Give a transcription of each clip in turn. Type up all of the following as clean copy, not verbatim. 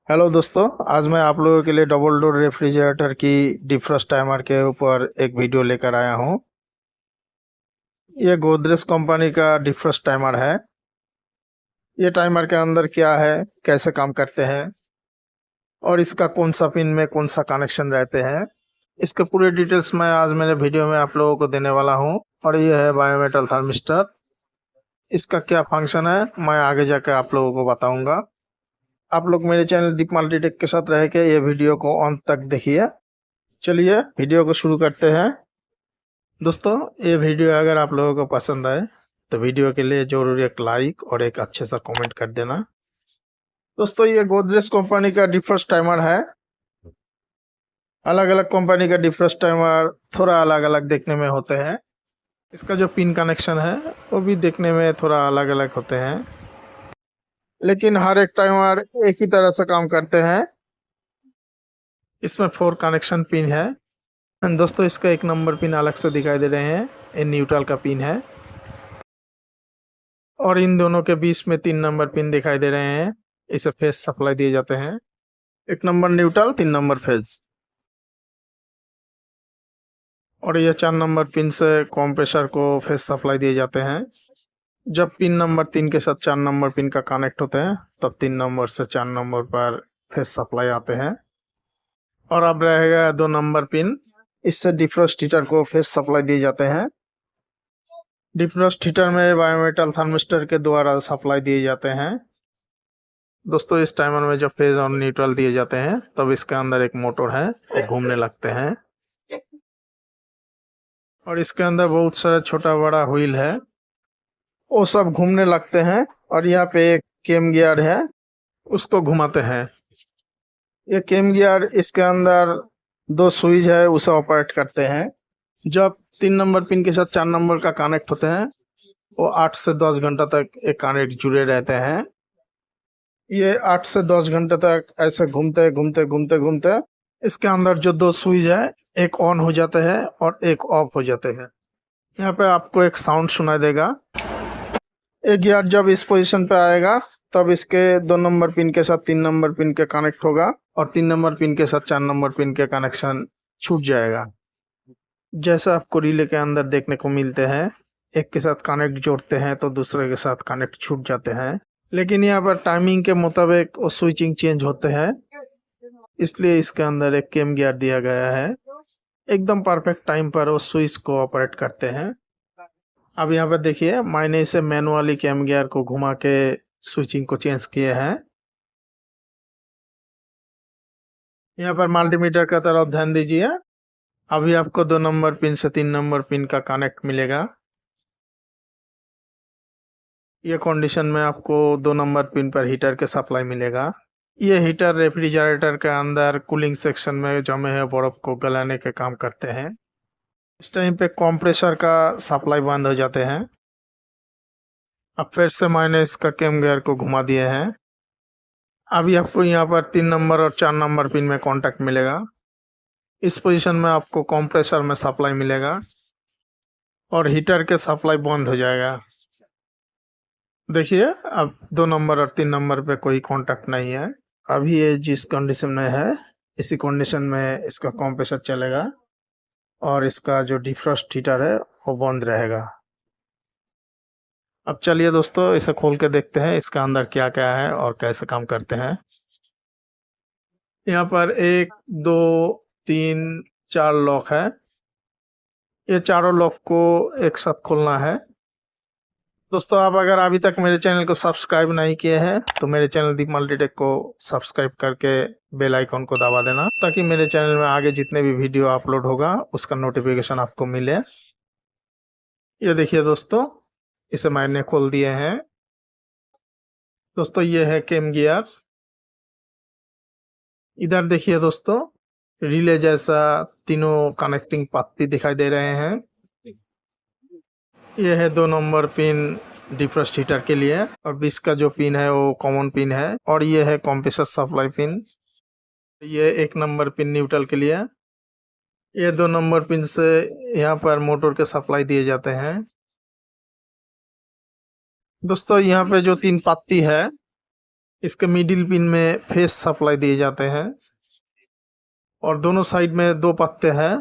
Hello दोस्तों, आज मैं आप लोगों के लिए डबल डोर रेफ्रिजरेटर की डिफ्रॉस्ट टाइमर के ऊपर एक वीडियो लेकर आया हूं। ये गोदरेज कंपनी का डिफ्रॉस्ट टाइमर है। ये टाइमर के अंदर क्या है, कैसे काम करते हैं और इसका कौन सा पिन में कौन सा कनेक्शन रहते हैं, इसके पूरे डिटेल्स मैं आज मेरे वीडियो में आप लोगों को देने वाला हूं। और ये है बायोमेटल थर्मिस्टर। इसका क्या फंक्शन है मैं आगे जाकर आप लोगों को बताऊंगा। आप लोग मेरे चैनल दीप मल्टीटेक के साथ रह के ये वीडियो को अंत तक देखिए। चलिए वीडियो को शुरू करते हैं। दोस्तों, ये वीडियो अगर आप लोगों को पसंद आए तो वीडियो के लिए जरूर एक लाइक और एक अच्छे सा कमेंट कर देना। दोस्तों, ये गोदरेज कंपनी का डिफ्रॉस्ट टाइमर है। अलग अलग कंपनी का डिफ्रॉस्ट टाइमर थोड़ा अलग अलग देखने में होते हैं। इसका जो पिन कनेक्शन है वो भी देखने में थोड़ा अलग अलग होते हैं, लेकिन हर एक टाइमर एक ही तरह से काम करते हैं। इसमें 4 कनेक्शन पिन है। दोस्तों, इसका एक नंबर पिन अलग से दिखाई दे रहे हैं, ये न्यूट्रल का पिन है। और इन दोनों के बीच में 3 नंबर पिन दिखाई दे रहे हैं, इसे फेज सप्लाई दिए जाते हैं। 1 नंबर न्यूट्रल, 3 नंबर फेज। और ये 4 नंबर पिन से कंप्रेसर को फेज सप्लाई दिए जाते हैं। जब पिन नंबर 3 के साथ 4 नंबर पिन का कनेक्ट होते हैं तब 3 नंबर से 4 नंबर पर फेज सप्लाई आते हैं। और अब रहेगा 2 नंबर पिन, इससे डिफ्रॉस्ट हीटर को फेज सप्लाई दिए जाते हैं। डिफ्रॉस्ट हीटर में बायोमेटल थर्मिस्टर के द्वारा सप्लाई दिए जाते हैं। दोस्तों, इस टाइमर में जब फेज और न्यूट्रल दिए जाते हैं तब इसके अंदर एक मोटर है, वो घूमने लगते हैं। और इसके अंदर बहुत सारा छोटा बड़ा व्हील है, वो सब घूमने लगते हैं। और यहाँ पे एक केम गियर है, उसको घुमाते हैं। ये केम गियर, इसके अंदर 2 स्विच है, उसे ऑपरेट करते हैं। जब 3 नंबर पिन के साथ 4 नंबर का कनेक्ट होते हैं वो 8 से 10 घंटा तक एक कनेक्ट जुड़े रहते हैं। ये 8 से 10 घंटे तक ऐसे घूमते घूमते घूमते घूमते इसके अंदर जो 2 स्विच है, एक ऑन हो जाते हैं और एक ऑफ हो जाते हैं। यहाँ पे आपको एक साउंड सुनाई देगा। एक गियर जब इस पोजीशन पे आएगा तब इसके 2 नंबर पिन के साथ 3 नंबर पिन के कनेक्ट होगा और 3 नंबर पिन के साथ 4 नंबर पिन के कनेक्शन छूट जाएगा। जैसा आपको रिले के अंदर देखने को मिलते हैं, एक के साथ कनेक्ट जोड़ते हैं तो दूसरे के साथ कनेक्ट छूट जाते हैं। लेकिन यहाँ पर टाइमिंग के मुताबिक वो स्विचिंग चेंज होते हैं, इसलिए इसके अंदर एक केम गियर दिया गया है। एकदम परफेक्ट टाइम पर वो स्विच को ऑपरेट करते हैं। अब यहाँ पर देखिए, मैंने इसे मैनुअली केम गियर को घुमा के स्विचिंग को चेंज किए हैं। यहाँ पर मल्टीमीटर का तरफ ध्यान दीजिए। अभी आपको 2 नंबर पिन से 3 नंबर पिन का कनेक्ट मिलेगा। ये कंडीशन में आपको 2 नंबर पिन पर हीटर के सप्लाई मिलेगा। ये हीटर रेफ्रिजरेटर के अंदर कूलिंग सेक्शन में जमे हुए बर्फ को गलाने के काम करते हैं। इस टाइम पे कंप्रेसर का सप्लाई बंद हो जाते हैं। अब फिर से मैंने इसका केम गियर को घुमा दिए हैं। अभी आपको यहाँ पर 3 नंबर और 4 नंबर पिन में कांटेक्ट मिलेगा। इस पोजीशन में आपको कंप्रेसर में सप्लाई मिलेगा और हीटर के सप्लाई बंद हो जाएगा। देखिए, अब 2 नंबर और 3 नंबर पे कोई कांटेक्ट नहीं है। अभी ये जिस कंडीशन में है, इसी कंडीशन में इसका कंप्रेसर चलेगा और इसका जो डिफ्रॉस्ट हीटर है वो बंद रहेगा। अब चलिए दोस्तों, इसे खोल के देखते हैं इसका अंदर क्या क्या है और कैसे काम करते हैं। यहाँ पर 1 2 3 4 लॉक है। ये चारों लॉक को एक साथ खोलना है। दोस्तों, आप अगर अभी तक मेरे चैनल को सब्सक्राइब नहीं किए हैं तो मेरे चैनल दीप मल्टीटेक को सब्सक्राइब करके बेल आइकन को दबा देना, ताकि मेरे चैनल में आगे जितने भी वीडियो अपलोड होगा उसका नोटिफिकेशन आपको मिले। ये देखिए दोस्तों, इसे मैंने खोल दिए हैं। दोस्तों, ये है केम गियर। इधर देखिए दोस्तों, रिले जैसा तीनों कनेक्टिंग पत्ती दिखाई दे रहे हैं। ये है 2 नंबर पिन डिफ्रॉस्ट हीटर के लिए और 20 का जो पिन है वो कॉमन पिन है। और ये है कंप्रेसर सप्लाई पिन। ये 1 नंबर पिन न्यूट्रल के लिए। ये 2 नंबर पिन से यहाँ पर मोटर के सप्लाई दिए जाते हैं। दोस्तों, यहाँ पे जो 3 पत्ती है, इसके मिडिल पिन में फेस सप्लाई दिए जाते हैं और दोनों साइड में दो पत्ते हैं,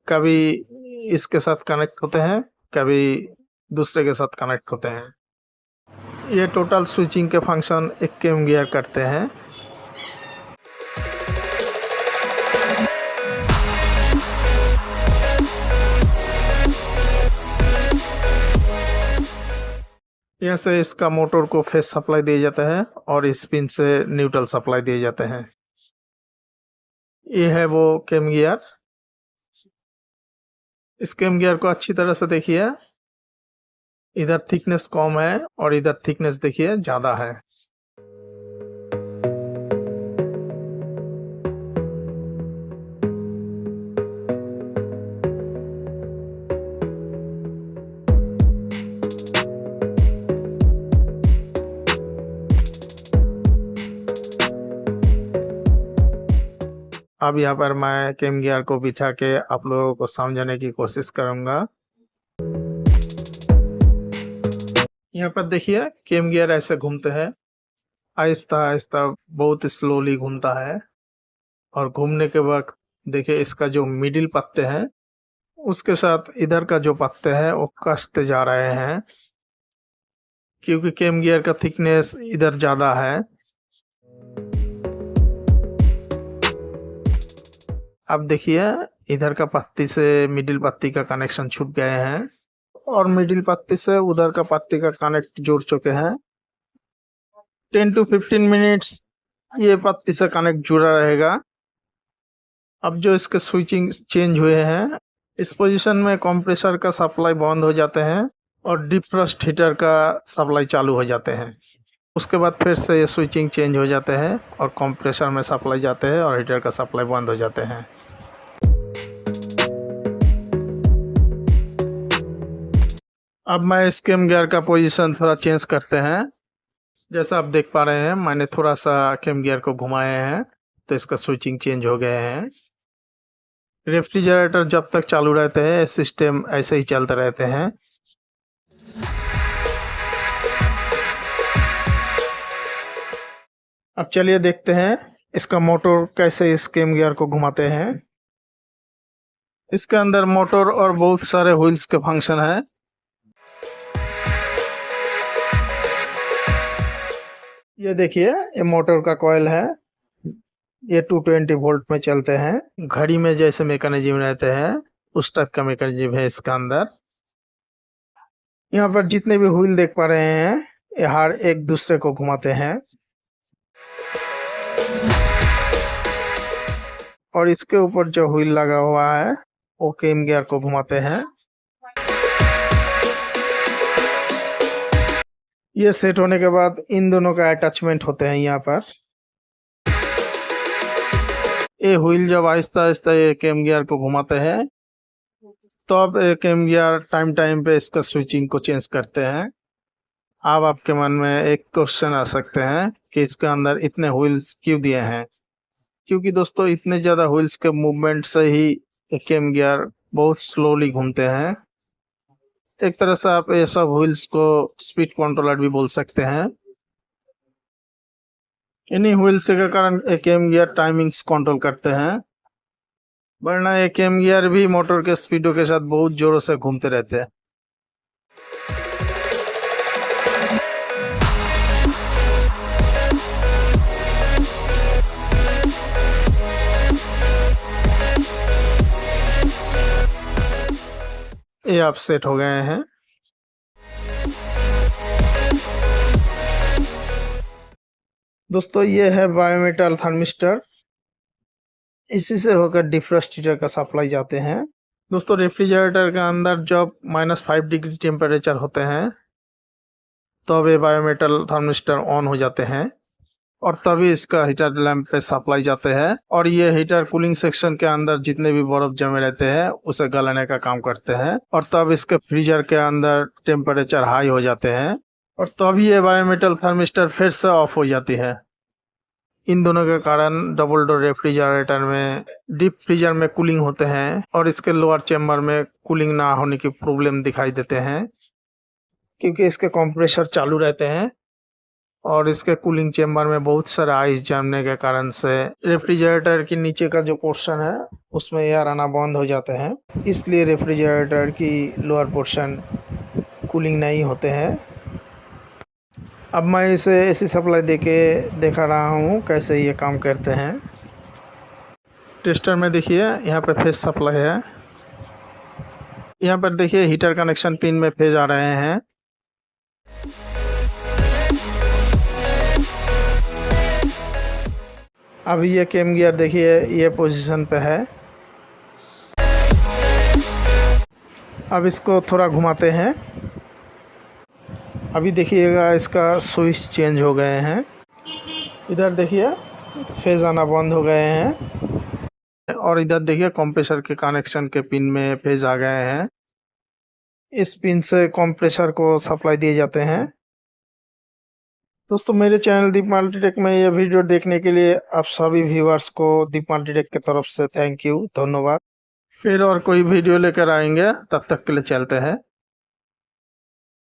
कभी इसके साथ कनेक्ट होते हैं, कभी दूसरे के साथ कनेक्ट होते हैं। ये टोटल स्विचिंग के फंक्शन एक कैम गियर करते हैं। यहाँ से इसका मोटर को फेस सप्लाई दिया जाता है और इस पिन से न्यूट्रल सप्लाई दिए जाते हैं। ये है वो कैम गियर। इस कैम गियर को अच्छी तरह से देखिए, इधर थिकनेस कम है और इधर थिकनेस देखिए ज़्यादा है। अब यहाँ पर मैं कैम गियर को बिठा के आप लोगों को समझाने की कोशिश करूँगा। यहाँ पर देखिए कैम गियर ऐसे घूमते हैं, आहिस्ता आहिस्ता बहुत स्लोली घूमता है और घूमने के वक्त देखिए इसका जो मिडिल पत्ते हैं उसके साथ इधर का जो पत्ते हैं वो कसते जा रहे हैं, क्योंकि कैम गियर का थिकनेस इधर ज़्यादा है। अब देखिए इधर का पत्ती से मिडिल पत्ती का कनेक्शन छूट गए हैं और मिडिल पत्ती से उधर का पत्ती का कनेक्ट जुड़ चुके हैं। 10 to 15 मिनट्स ये पत्ती से कनेक्ट जुड़ा रहेगा। अब जो इसके स्विचिंग चेंज हुए हैं, इस पोजीशन में कंप्रेसर का सप्लाई बंद हो जाते हैं और डिफ्रॉस्ट हीटर का सप्लाई चालू हो जाते हैं। उसके बाद फिर से ये स्विचिंग चेंज हो जाते हैं और कंप्रेसर में सप्लाई जाते हैं और हीटर का सप्लाई बंद हो जाते हैं। अब मैं इस कैम गियर का पोजीशन थोड़ा चेंज करते हैं। जैसा आप देख पा रहे हैं मैंने थोड़ा सा कैम गियर को घुमाए हैं तो इसका स्विचिंग चेंज हो गए हैं। रेफ्रिजरेटर जब तक चालू रहते हैं सिस्टम ऐसे ही चलते रहते हैं। अब चलिए देखते हैं इसका मोटर कैसे इस कैम गियर को घुमाते हैं। इसके अंदर मोटर और बहुत सारे व्हील्स के फंक्शन है। ये देखिए ये मोटर का कॉइल है, ये 220 वोल्ट में चलते हैं। घड़ी में जैसे मैकेनिज्म रहते हैं उस टाइप का मैकेनिज्म है इसका अंदर। यहाँ पर जितने भी व्हील देख पा रहे हैं ये हर एक दूसरे को घुमाते हैं और इसके ऊपर जो व्हील लगा हुआ है वो कैम गियर को घुमाते हैं। ये सेट होने के बाद इन दोनों का अटैचमेंट होते हैं यहाँ पर। ये व्हील जब आहिस्ता आहिस्ता ये कैम गियर को घुमाते हैं तो अब कैम गियर टाइम टाइम पे इसका स्विचिंग को चेंज करते हैं। अब आपके मन में एक क्वेश्चन आ सकते हैं कि इसके अंदर इतने व्हील्स क्यों दिए हैं, क्योंकि दोस्तों इतने ज़्यादा व्हील्स के मूवमेंट से ही कैम गियर बहुत स्लोली घूमते हैं। एक तरह से आप ये सब व्हील्स को स्पीड कंट्रोलर भी बोल सकते हैं। इन्हीं व्हील्स के कारण कैम गियर टाइमिंग्स कंट्रोल करते हैं, वरना ये कैम गियर भी मोटर के स्पीडों के साथ बहुत जोरों से घूमते रहते हैं। ये आप सेट हो गए हैं। दोस्तों ये है बायोमेटल थर्मिस्टर, इसी से होकर डिफ्रॉस्ट हीटर का सप्लाई जाते हैं। दोस्तों रेफ्रिजरेटर के अंदर जब -5 डिग्री टेम्परेचर होते हैं तब ये बायोमेटल थर्मिस्टर ऑन हो जाते हैं और तभी इसका हीटर लैंप पे सप्लाई जाते हैं और ये हीटर कूलिंग सेक्शन के अंदर जितने भी बर्फ जमे रहते हैं उसे गलाने का काम करते हैं और तब इसके फ्रीजर के अंदर टेम्परेचर हाई हो जाते हैं और तभी ये बायोमेटल थर्मिस्टर फिर से ऑफ हो जाती है। इन दोनों के कारण डबल डोर रेफ्रिजरेटर में डीप फ्रीजर में कूलिंग होते हैं और इसके लोअर चेम्बर में कूलिंग ना होने की प्रॉब्लम दिखाई देते हैं, क्योंकि इसके कंप्रेसर चालू रहते हैं और इसके कूलिंग चेम्बर में बहुत सारा आइस जमने के कारण से रेफ्रिजरेटर के नीचे का जो पोर्शन है उसमें एयर आना बंद हो जाते हैं, इसलिए रेफ्रिजरेटर की लोअर पोर्शन कूलिंग नहीं होते हैं। अब मैं इसे एसी सप्लाई देके दिखा रहा हूँ कैसे ये काम करते हैं। टेस्टर में देखिए यहाँ पे फेज सप्लाई है, यहाँ पर देखिए हीटर कनेक्शन पिन में फेज आ रहे हैं। अभी ये केम गियर देखिए ये पोजीशन पे है। अब इसको थोड़ा घुमाते हैं। अभी देखिएगा इसका स्विच चेंज हो गए हैं। इधर देखिए फेज आना बंद हो गए हैं और इधर देखिए कंप्रेसर के कनेक्शन के पिन में फेज आ गए हैं। इस पिन से कंप्रेसर को सप्लाई दिए जाते हैं। दोस्तों मेरे चैनल दीप मल्टीटेक में ये वीडियो देखने के लिए आप सभी व्यूअर्स को दीप मल्टीटेक की तरफ से थैंक यू, धन्यवाद। फिर और कोई वीडियो लेकर आएंगे, तब तक के लिए चलते हैं।